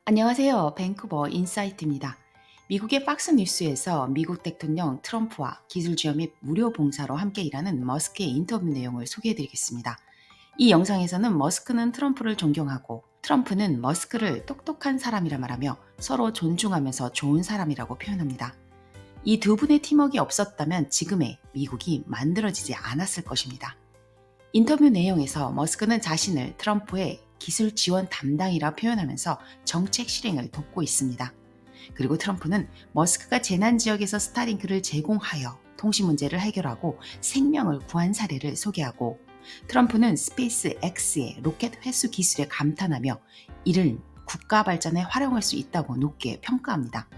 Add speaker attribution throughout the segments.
Speaker 1: 안녕하세요. 밴쿠버 인사이트입니다. 미국의 박스 뉴스에서 미국 대통령 트럼프와 기술지원 및 무료 봉사로 함께 일하는 머스크의 인터뷰 내용을 소개해드리겠습니다. 이 영상에서는 머스크는 트럼프를 존경하고 트럼프는 머스크를 똑똑한 사람이라 말하며 서로 존중하면서 좋은 사람이라고 표현합니다. 이 두 분의 팀워크가 없었다면 지금의 미국이 만들어지지 않았을 것입니다. 인터뷰 내용에서 머스크는 자신을 트럼프의 기술 지원 담당이라 표현하면서 정책 실행을 돕고 있습니다. 그리고 트럼프는 머스크가 재난 지역에서 스타링크를 제공하여 통신 문제를 해결하고 생명을 구한 사례를 소개하고 트럼프는 스페이스 X의 로켓 회수 기술에 감탄하며 이를 국가 발전에 활용할 수 있다고 높게 평가합니다.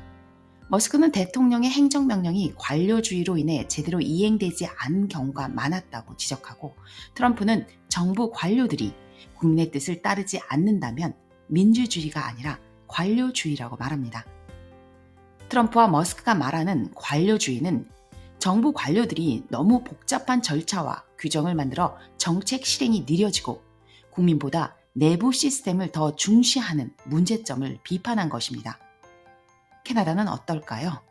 Speaker 1: 머스크는 대통령의 행정명령이 관료주의로 인해 제대로 이행되지 않은 경우가 많았다고 지적하고 트럼프는 정부 관료들이 국민의 뜻을 따르지 않는다면 민주주의가 아니라 관료주의라고 말합니다. 트럼프와 머스크가 말하는 관료주의는 정부 관료들이 너무 복잡한 절차와 규정을 만들어 정책 실행이 느려지고 국민보다 내부 시스템을 더 중시하는 문제점을 비판한 것입니다. 캐나다는 어떨까요?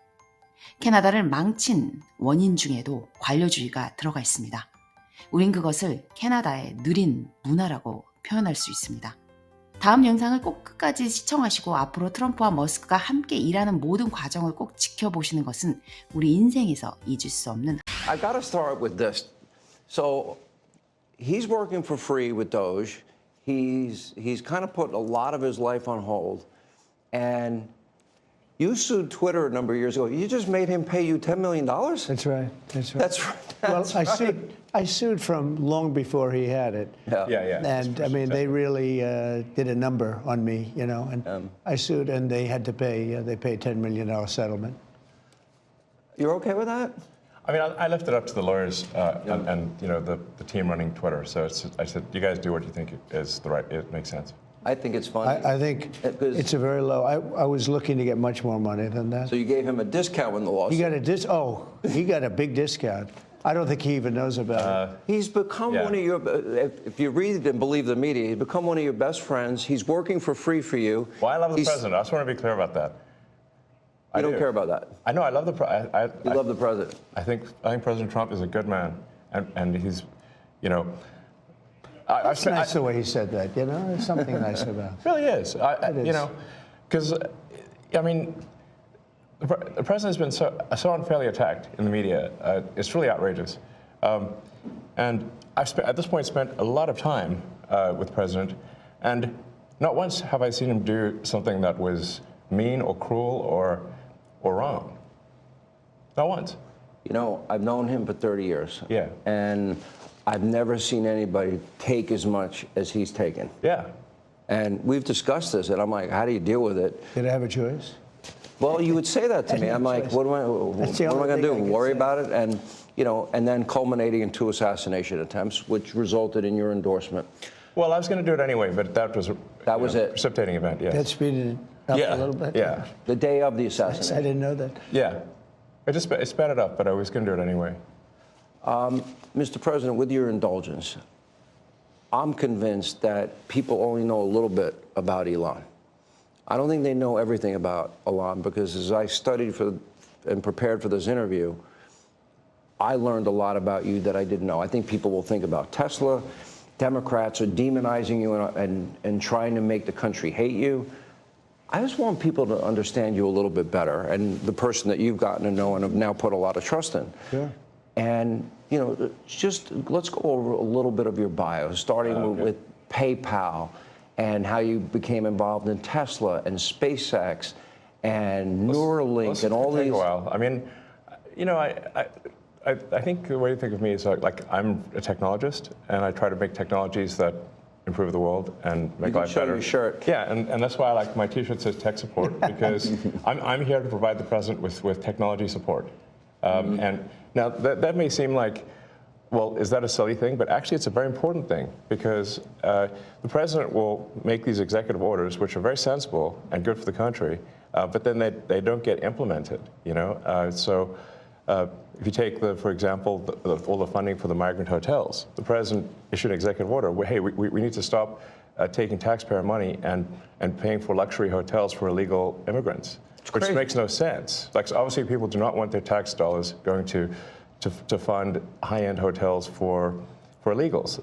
Speaker 1: 캐나다를 망친 원인 중에도 관료주의가 들어가 있습니다. 우린 그것을 캐나다의 느린 문화라고 표현할 수 있습니다. 다음 영상을 꼭 끝까지 시청하시고 앞으로 트럼프와 머스크가 함께 일하는 모든 과정을 꼭 지켜보시는 것은 우리 인생에서 잊을 수 없는
Speaker 2: I got to start with this. So he's working for free with Doge. He's kind of put a lot of his life on hold. And you sued Twitter a number of years ago. You just made him pay you $10 million?
Speaker 3: That's right. That's right.
Speaker 2: That's right.
Speaker 3: Well,
Speaker 2: That's right.
Speaker 3: I sued from long before he had it.
Speaker 2: Yeah.
Speaker 3: And I mean, they really did a number on me, you know. And I sued, and they had to pay. They paid $10 million settlement.
Speaker 2: You're okay with that?
Speaker 4: I mean, I left it up to the lawyers and you know the team running Twitter. So I said, you guys do what you think is the right. It makes sense.
Speaker 2: I think it's funny.
Speaker 3: I think it's a very low. I was looking to get much more money than that.
Speaker 2: So you gave him a discount when the lawsuit.
Speaker 3: He got a he got a big discount. I don't think he even knows about it.
Speaker 2: He's become one of your, if you read and believe the media, he's become one of your best friends. He's working for free for you.
Speaker 4: Well, I love the president. I just want to be clear about that.
Speaker 2: You don't care about that.
Speaker 4: I know. I love the president.
Speaker 2: You love the president.
Speaker 4: I think President Trump is a good man, and he's, you know.
Speaker 3: It's nice the way he said that, you know? There's something nice about it.
Speaker 4: It really is.
Speaker 3: It is.
Speaker 4: You know, because, I mean, the president has been so unfairly attacked in the media. It's really outrageous. And I've at this point spent a lot of time with the president, and not once have I seen him do something that was mean or cruel or wrong. Not once.
Speaker 2: You know, I've known him for 30 years.
Speaker 4: Yeah.
Speaker 2: And I've never seen anybody take as much as he's taken.
Speaker 4: Yeah.
Speaker 2: And we've discussed this, and I'm like, how do you deal with it?
Speaker 3: Did I have a choice?
Speaker 2: Well, you would say that to me. I'm like, what am I going to do? Worry about it? And, you know, and then culminating in 2 assassination attempts, which resulted in your endorsement.
Speaker 4: Well, I was going to do it anyway, but that was
Speaker 2: it.
Speaker 4: Precipitating event. Yeah.
Speaker 3: That speeded it up a little bit?
Speaker 4: Yeah.
Speaker 2: The day of the
Speaker 3: I
Speaker 2: assassination.
Speaker 3: didn't know that.
Speaker 4: Yeah. It sped it up, but I was going to do it anyway.
Speaker 2: Mr. President, with your indulgence, I'm convinced that people only know a little bit about Elon. I don't think they know everything about Elon because as I studied and prepared for this interview, I learned a lot about you that I didn't know. I think people will think about Tesla. Democrats are demonizing you and trying to make the country hate you. I just want people to understand you a little bit better and the person that you've gotten to know and have now put a lot of trust in.
Speaker 3: Sure.
Speaker 2: And, you know, just let's go over a little bit of your bio, starting with PayPal and how you became involved in Tesla and SpaceX and Neuralink and all these.
Speaker 4: Take a while. I mean, you know, I think the way to think of me is like I'm a technologist, and I try to make technologies that improve the world and make life better.
Speaker 2: Your shirt.
Speaker 4: Yeah, and that's why I like my T-shirt says tech support because I'm here to provide the president with technology support. And now that may seem like, well, is that a silly thing? But actually, it's a very important thing because the president will make these executive orders, which are very sensible and good for the country, but then they don't get implemented. You know, so if you take for example, all the funding for the migrant hotels, the president issued an executive order. Hey, we need to stop taking taxpayer money and paying for luxury hotels for illegal immigrants, which
Speaker 2: crazy.
Speaker 4: makes no sense. Like, so obviously, people do not want their tax dollars going to fund high-end hotels for illegals,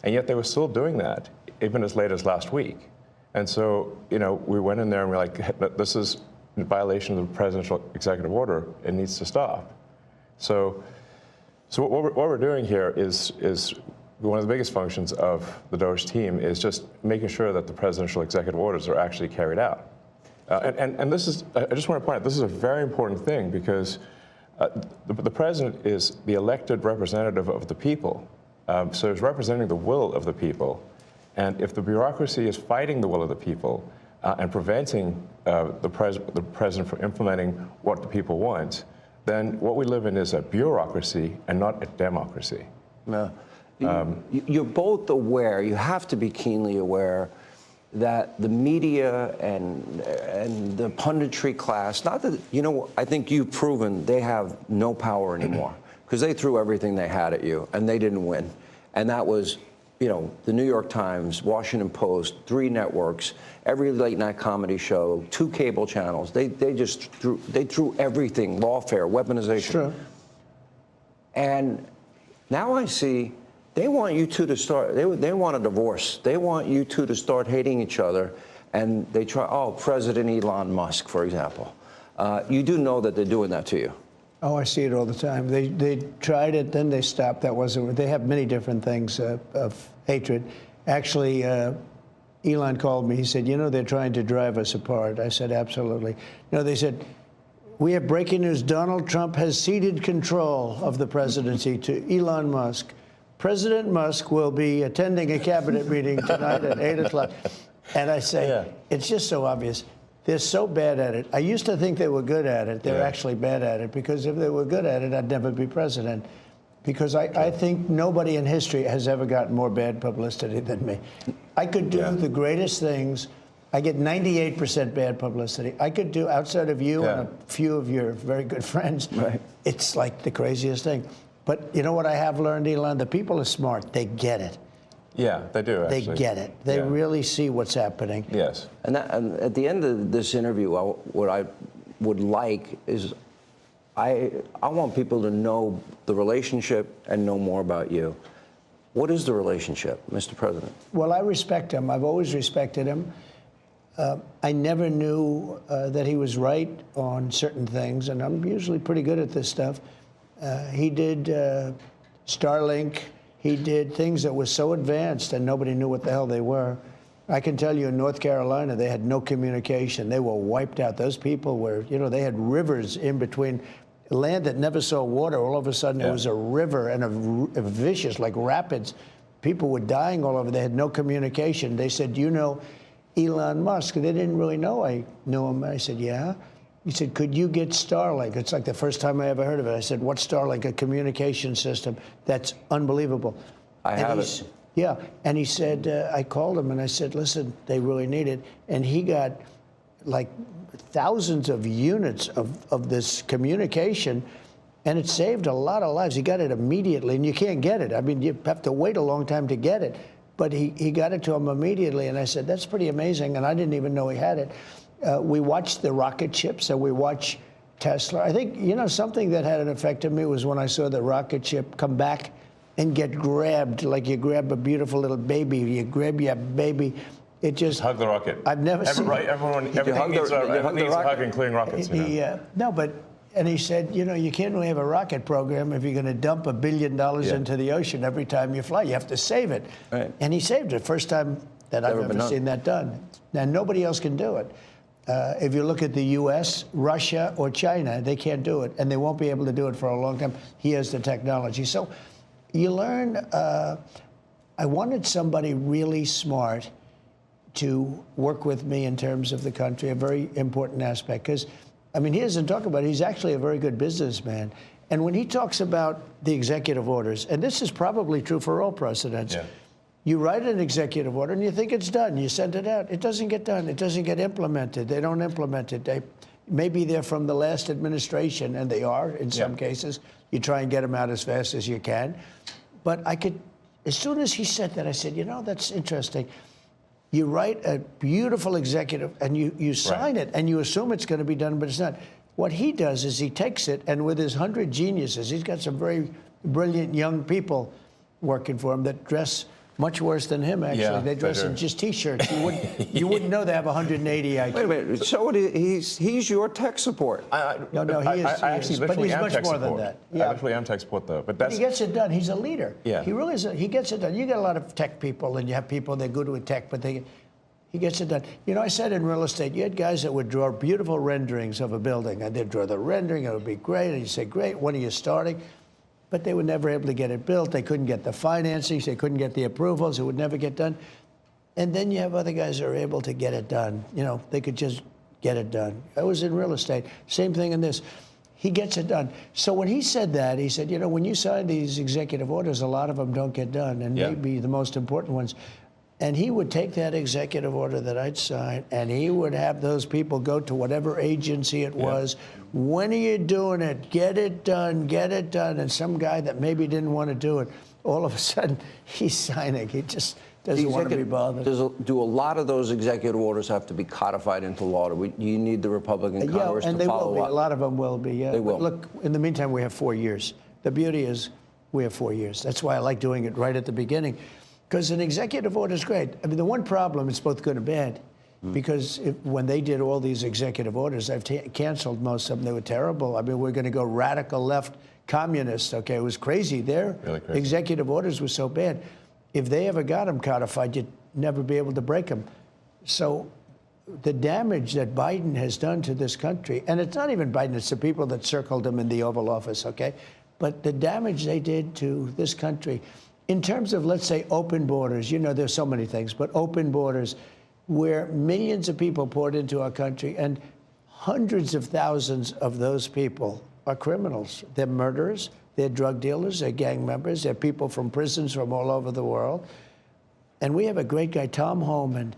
Speaker 4: and yet they were still doing that even as late as last week. And so, we went in there and we're like, this is in violation of the presidential executive order. It needs to stop. So what we're doing here is one of the biggest functions of the DOGE team is just making sure that the presidential executive orders are actually carried out. And this is, I just want to point out, this is a very important thing because the president is the elected representative of the people. So he's representing the will of the people. And if the bureaucracy is fighting the will of the people and preventing the president from implementing what the people want, then what we live in is a bureaucracy and not a democracy.
Speaker 2: No. You're both aware, you have to be keenly aware that the media and the punditry class, not that, I think you've proven they have no power anymore because they threw everything they had at you and they didn't win. And that was, the New York Times, Washington Post, 3 networks, every late night comedy show, 2 cable channels. They just threw everything, lawfare, weaponization.
Speaker 3: Sure.
Speaker 2: And now I see they want you two to start, they want a divorce. They want you two to start hating each other. And they try, President Elon Musk, for example. You do know that they're doing that to you.
Speaker 3: Oh, I see it all the time. They tried it, then they stopped. That wasn't. They have many different things of hatred. Actually, Elon called me. He said, they're trying to drive us apart. I said, absolutely. They said, we have breaking news. Donald Trump has ceded control of the presidency to Elon Musk. President Musk will be attending a cabinet meeting tonight at 8 o'clock. And I say, It's just so obvious. They're so bad at it. I used to think they were good at it. They're actually bad at it, because if they were good at it, I'd never be president. Because I think nobody in history has ever gotten more bad publicity than me. I could do the greatest things. I get 98% bad publicity. I could do, outside of you and a few of your very good friends, it's like the craziest thing. But you know what I have learned, Elon? The people are smart. They get it.
Speaker 4: Yeah, they do, actually.
Speaker 3: They get it. They really see what's happening.
Speaker 4: Yes.
Speaker 2: And at the end of this interview, what I would like is I want people to know the relationship and know more about you. What is the relationship, Mr. President?
Speaker 3: Well, I respect him. I've always respected him. I never knew that he was right on certain things, and I'm usually pretty good at this stuff. He did Starlink. He did things that were so advanced and nobody knew what the hell they were. I can tell you in North Carolina, they had no communication. They were wiped out. Those people were, they had rivers in between. Land that never saw water, all of a sudden it was a river and a vicious, like rapids. People were dying all over. They had no communication. They said, Elon Musk? They didn't really know I knew him. I said, yeah. He said, could you get Starlink? It's like the first time I ever heard of it. I said, what's Starlink? A communication system. That's unbelievable.
Speaker 2: I have it.
Speaker 3: Yeah. And he said, I called him and I said, listen, they really need it. And he got like thousands of units of this communication, and it saved a lot of lives. He got it immediately, and you can't get it. I mean, you have to wait a long time to get it. But he got it to him immediately, and I said, that's pretty amazing, and I didn't even know he had it. We watched the rocket ships, and we watch Tesla. I think, something that had an effect on me was when I saw the rocket ship come back and get grabbed, like you grab a beautiful little baby, you grab your baby. It just
Speaker 4: hug the rocket.
Speaker 3: I've never seen.
Speaker 4: Right, everything needs a hug, including rockets.
Speaker 3: And he said, you can't really have a rocket program if you're going to dump $1 billion into the ocean every time you fly. You have to save it.
Speaker 2: Right.
Speaker 3: And he saved it. First time that I've ever seen that done. Now, nobody else can do it. If you look at the U.S., Russia, or China, they can't do it, and they won't be able to do it for a long time. He has the technology. So you learn. I wanted somebody really smart to work with me in terms of the country, a very important aspect. Because, he doesn't talk about it. He's actually a very good businessman. And when he talks about the executive orders, and this is probably true for all presidents, you write an executive order and you think it's done. You send it out. It doesn't get done. It doesn't get implemented. They don't implement it. Maybe they're from the last administration, and they are in some cases. You try and get them out as fast as you can. But as soon as he said that, I said, that's interesting. You write a beautiful executive, and you sign it, and you assume it's going to be done, but it's not. What he does is he takes it, and with his 100 geniuses, he's got some very brilliant young people working for him that dress much worse than him, actually.
Speaker 4: Yeah,
Speaker 3: they dress in just T-shirts. You wouldn't know they have 180 IQ.
Speaker 2: Wait a minute. So he's your tech support.
Speaker 3: No, he is.
Speaker 4: I actually
Speaker 3: but
Speaker 4: literally
Speaker 3: he's
Speaker 4: am
Speaker 3: much
Speaker 4: tech
Speaker 3: more
Speaker 4: support.
Speaker 3: than that.
Speaker 4: I
Speaker 3: Yeah.
Speaker 4: literally am tech support, though. But
Speaker 3: He gets it done. He's a leader.
Speaker 4: Yeah.
Speaker 3: He really is. He gets it done. You get a lot of tech people, and you have people that are good with tech, but he gets it done. You know, I said in real estate, you had guys that would draw beautiful renderings of a building, and they'd draw the rendering. It would be great, and you say, great, when are you starting? But they were never able to get it built. They couldn't get the financing. They couldn't get the approvals. It would never get done. And then you have other guys that are able to get it done. You know, they could just get it done. I was in real estate. Same thing in this. He gets it done. So when he said that, he said, you know, when you sign these executive orders, a lot of them don't get done, and maybe the most important ones. And he would take that executive order that I'd sign, and he would have those people go to whatever agency it was. When are you doing it? Get it done, get it done. And some guy that maybe didn't want to do it, all of a sudden, he's signing. He just doesn't want to be bothered.
Speaker 2: Do a lot of those executive orders have to be codified into law? Do you need the Republican Congress
Speaker 3: and
Speaker 2: to follow
Speaker 3: will be.
Speaker 2: up?
Speaker 3: A lot of them will be, yeah.
Speaker 2: They will.
Speaker 3: But look, in the meantime, we have 4 years. The beauty is we have 4 years. That's why I like doing it right at the beginning. Because an executive order is great. I mean, the one problem, it's both good and bad. Because when they did all these executive orders, I've canceled most of them. They were terrible. I mean, we're going to go radical left communist. Okay, it was crazy. Their
Speaker 4: Really crazy.
Speaker 3: executive orders were so bad. If they ever got them codified, you'd never be able to break them. So the damage that Biden has done to this country, and it's not even Biden, it's the people that circled him in the Oval Office, okay? But the damage they did to this country, in terms of, let's say, open borders, you know, there's so many things, but open borders where millions of people poured into our country, and hundreds of thousands of those people are criminals. They're murderers, they're drug dealers, they're gang members, they're people from prisons from all over the world. And we have a great guy, Tom Homan,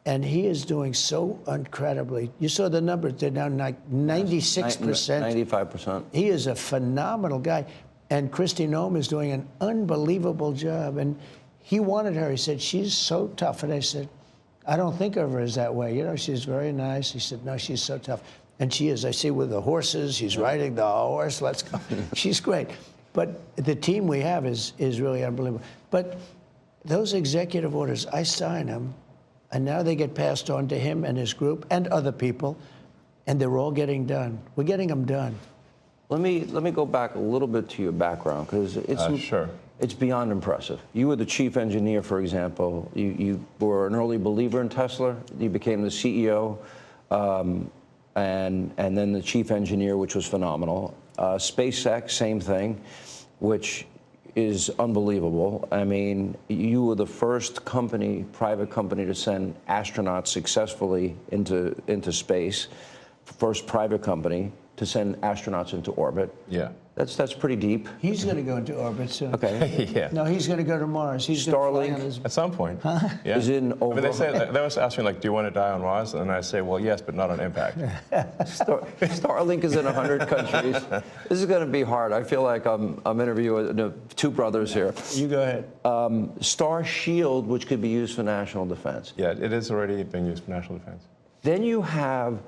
Speaker 3: and he is doing so incredibly. You saw the numbers, they're now like 96%.
Speaker 2: 95%.
Speaker 3: He is a phenomenal guy. And Kristi Noem is doing an unbelievable job. And he wanted her. He said, she's so tough. And I said, I don't think of her as that way. You know, she's very nice. He said, no, she's so tough. And she is. I see with the horses, she's riding the horse. Let's go. She's great. But the team we have is really unbelievable. But those executive orders, I sign them, and now they get passed on to him and his group and other people, and they're all getting done. We're getting them done.
Speaker 2: Let me go back a little bit to your background, because it's beyond impressive. You were the chief engineer, for example. You were an early believer in Tesla. You became the CEO, and then the chief engineer, which was phenomenal. SpaceX, same thing, which is unbelievable. I mean, you were the first private company to send astronauts successfully into space, first private company to send astronauts into orbit.
Speaker 4: Yeah.
Speaker 2: That's pretty deep.
Speaker 3: He's going to go into orbit soon.
Speaker 2: Okay.
Speaker 4: Yeah.
Speaker 3: No, he's going to go to Mars. He's
Speaker 2: Starlink?
Speaker 3: going to fly on his...
Speaker 4: At some point. Yeah.
Speaker 2: Is in over.
Speaker 4: I mean, they was asking me, like, do you want to die on Mars? And I say, well, yes, but not on impact.
Speaker 2: Starlink is in 100 countries. This is going to be hard. I feel like I'm interviewing two brothers here.
Speaker 3: You go ahead.
Speaker 2: Star Shield, which could be used for national defense.
Speaker 4: Yeah, it is already being used for national defense.
Speaker 2: Then you have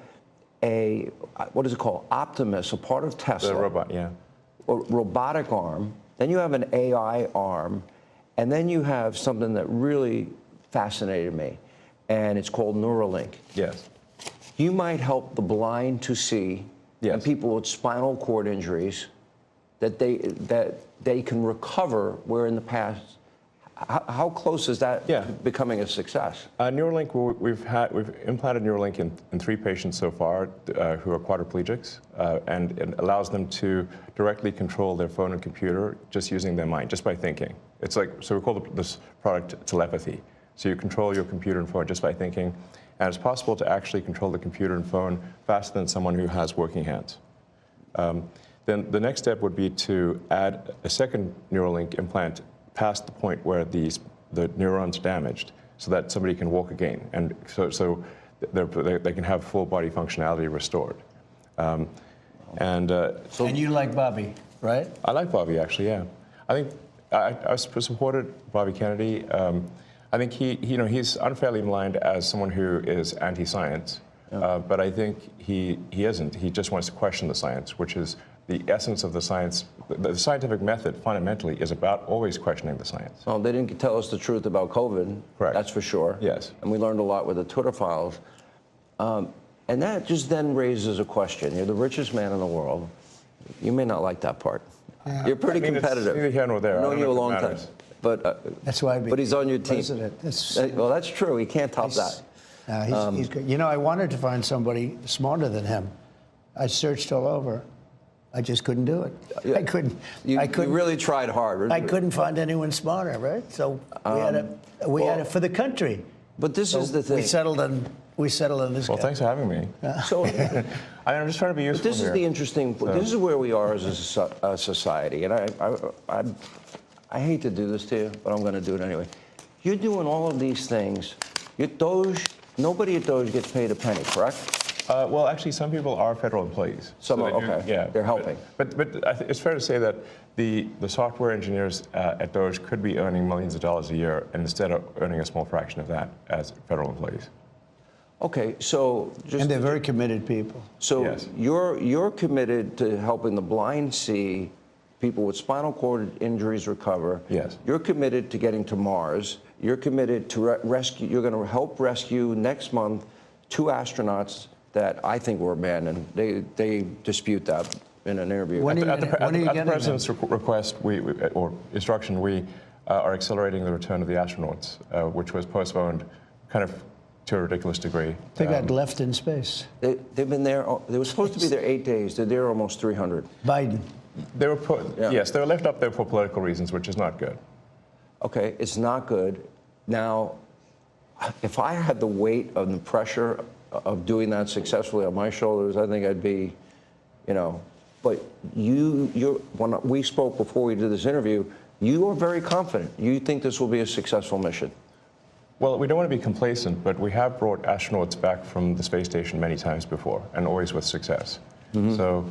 Speaker 2: what is it called? Optimus, a part of Tesla.
Speaker 4: The robot, yeah.
Speaker 2: A robotic arm. Then you have an AI arm. And then you have something that really fascinated me, and it's called Neuralink.
Speaker 4: Yes.
Speaker 2: You might help the blind to see, and people with spinal cord injuries, that they can recover, where in the past, how close is that to becoming a success?
Speaker 4: Neuralink, we've implanted Neuralink in 3 patients so far who are quadriplegics, and it allows them to directly control their phone and computer just using their mind, just by thinking. It's like, so we call this product telepathy. So you control your computer and phone just by thinking, and it's possible to actually control the computer and phone faster than someone who has working hands. Then the next step would be to add a second Neuralink implant past the point where the neurons are damaged, so that somebody can walk again, and so they can have full body functionality restored. And
Speaker 3: you like Bobby, right?
Speaker 4: I like Bobby, actually, yeah. I think I supported Bobby Kennedy. I think he's unfairly maligned as someone who is anti-science, but I think he isn't. He just wants to question the science, which is the essence of the science. The scientific method fundamentally is about always questioning the science.
Speaker 2: Well, they didn't tell us the truth about COVID.
Speaker 4: Correct.
Speaker 2: That's for sure.
Speaker 4: Yes.
Speaker 2: And we learned a lot with the Twitter files. And that just then raises a question. You're the richest man in the world. You may not like that part. You're pretty competitive.
Speaker 4: It's neither here nor there.
Speaker 2: I've known you a long time.
Speaker 4: Matters.
Speaker 2: But
Speaker 3: That's why.
Speaker 2: But he's on your team.
Speaker 3: President.
Speaker 2: Well, that's true. He can't top that.
Speaker 3: He's good. You know, I wanted to find somebody smarter than him. I searched all over. I just couldn't do it.
Speaker 2: Yeah.
Speaker 3: I couldn't.
Speaker 2: You
Speaker 3: I couldn't.
Speaker 2: really tried hard.
Speaker 3: I couldn't find anyone smarter, right? So we had it for the country.
Speaker 2: But this is the thing.
Speaker 3: We settled on this
Speaker 4: Well,
Speaker 3: guy.
Speaker 4: thanks for having me.
Speaker 2: So,
Speaker 4: I'm just trying to be useful
Speaker 2: this
Speaker 4: here.
Speaker 2: is the interesting. This is where we are as a society, and I hate to do this to you, but I'm going to do it anyway. You're doing all of these things. Nobody at Doge gets paid a penny, correct?
Speaker 4: Well, actually, some people are federal employees.
Speaker 2: Some are,
Speaker 4: they do-
Speaker 2: okay.
Speaker 4: Yeah,
Speaker 2: They're helping.
Speaker 4: But it's fair to say that the software engineers at Doge could be earning millions of dollars a year, and instead of earning a small fraction of that as federal employees.
Speaker 2: Okay, so just
Speaker 3: And they're very committed people.
Speaker 2: so
Speaker 4: Yes.
Speaker 2: you're committed to helping the blind see, people with spinal cord injuries recover.
Speaker 4: Yes.
Speaker 2: You're committed to getting to Mars. You're committed to rescue. You're going to help rescue next month 2 astronauts that I think were abandoned. They dispute that in an interview.
Speaker 3: When are you
Speaker 4: At the
Speaker 3: getting them?
Speaker 4: president's request, or instruction, we are accelerating the return of the astronauts, which was postponed, kind of to a ridiculous degree.
Speaker 3: They got left in space.
Speaker 2: They've been there. They were supposed to be there 8 days. They're there almost 300.
Speaker 3: Biden.
Speaker 4: They were
Speaker 2: Yeah.
Speaker 4: yes, they were left up there for political reasons, which is not good.
Speaker 2: Okay, it's not good. Now, if I had the weight of the pressure of doing that successfully on my shoulders, I think I'd be, But when we spoke before we did this interview, you are very confident. You think this will be a successful mission.
Speaker 4: Well, we don't want to be complacent, but we have brought astronauts back from the space station many times before, and always with success. So,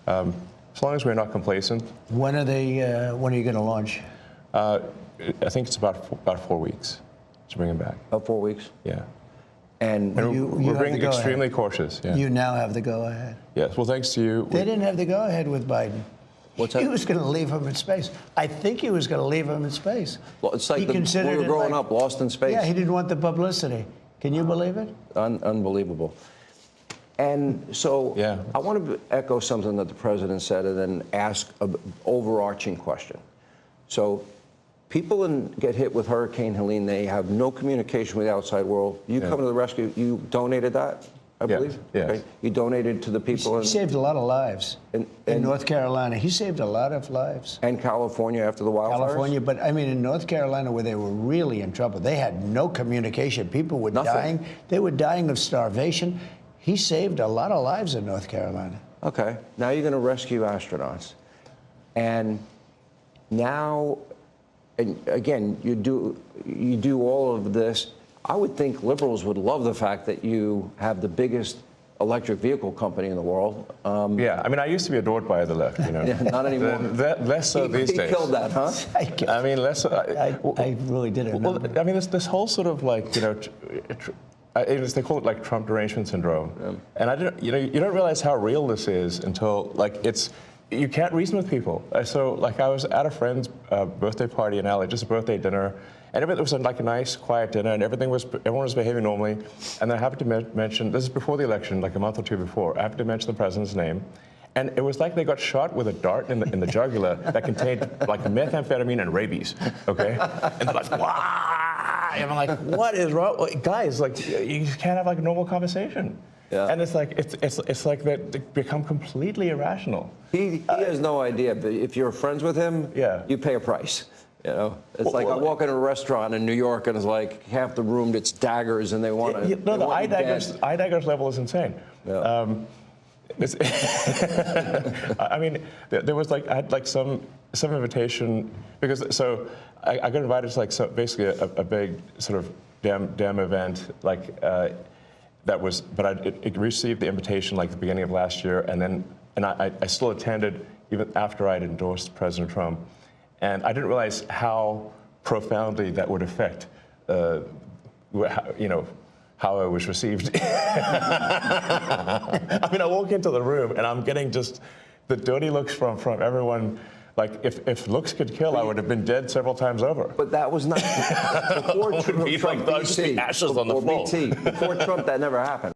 Speaker 4: as long as we're not complacent,
Speaker 3: When are you going to launch?
Speaker 4: I think it's about 4 weeks to bring them back.
Speaker 2: About 4 weeks.
Speaker 4: Yeah.
Speaker 2: And
Speaker 4: And
Speaker 3: You
Speaker 4: we're
Speaker 3: have
Speaker 4: being
Speaker 3: the go-ahead.
Speaker 4: extremely cautious. Yeah.
Speaker 3: You now have the go-ahead.
Speaker 4: Yes. Well, thanks to you.
Speaker 3: They didn't have the go-ahead with Biden.
Speaker 2: What's
Speaker 3: He
Speaker 2: that?
Speaker 3: was going to leave him in space. I think he was going to leave him in space.
Speaker 2: Well, it's
Speaker 3: He
Speaker 2: like when
Speaker 3: considered
Speaker 2: we were
Speaker 3: it
Speaker 2: growing
Speaker 3: like-
Speaker 2: up, lost in space.
Speaker 3: Yeah, he didn't want the publicity. Can you believe it?
Speaker 2: Unbelievable. And so
Speaker 4: Yeah.
Speaker 2: I want to echo something that the president said and then ask an overarching question. So people get hit with Hurricane Helene. They have no communication with the outside world. You
Speaker 4: Yeah.
Speaker 2: come to the rescue. You donated that, I
Speaker 4: Yes,
Speaker 2: believe?
Speaker 4: yes.
Speaker 2: Okay. You donated to the people
Speaker 3: He saved a lot of lives
Speaker 2: in
Speaker 3: in North Carolina. He saved a lot of lives.
Speaker 2: and California after the wildfires?
Speaker 3: California, but I mean, in North Carolina, where they were really in trouble, they had no communication. People were
Speaker 2: Nothing.
Speaker 3: dying. They were dying of starvation. He saved a lot of lives in North Carolina.
Speaker 2: Okay, now you're going to rescue astronauts. And now, and again, you do all of this. I would think liberals would love the fact that you have the biggest electric vehicle company in the world.
Speaker 4: Yeah. I mean, I used to be adored by the left.
Speaker 2: Yeah, not anymore.
Speaker 4: Less so these
Speaker 2: he
Speaker 4: days.
Speaker 2: killed that, huh?
Speaker 4: I mean, less.
Speaker 3: I really didn't know.
Speaker 4: Well, I mean, this whole sort of like, they call it like Trump derangement syndrome. Yeah. And I didn't, you don't realize how real this is until you can't reason with people. So like I was at a friend's birthday party in LA, just a birthday dinner, and it was like a nice, quiet dinner, and everyone was behaving normally. And then I happened to mention, this is before the election, like a month or two before, I happened to mention the president's name. And it was like they got shot with a dart in the jugular that contained like methamphetamine and rabies, okay? And they're like, wow! And I'm like, what is wrong? Guys, like, you can't have like a normal conversation. Yeah. And it's like they become completely irrational.
Speaker 2: He has no idea, but if you're friends with him,
Speaker 4: Yeah.
Speaker 2: you pay a price. It's like I walk into a restaurant in New York and it's like half the room it's daggers and they want to.
Speaker 4: No, the eye daggers level is insane.
Speaker 2: Yeah.
Speaker 4: I mean, there was like I had like some invitation because so I got invited to like basically a big sort of damn event like that was, but I received the invitation like the beginning of last year, and I still attended even after I'd endorsed President Trump, and I didn't realize how profoundly that would affect you know, how I was received. I mean, I walk into the room and I'm getting just the dirty looks from everyone. Like, if looks could kill, I would have been dead several times over.
Speaker 2: But that was not before Trump.
Speaker 4: Be like, there'd just be ashes on the floor.
Speaker 2: Before Trump, that never happened.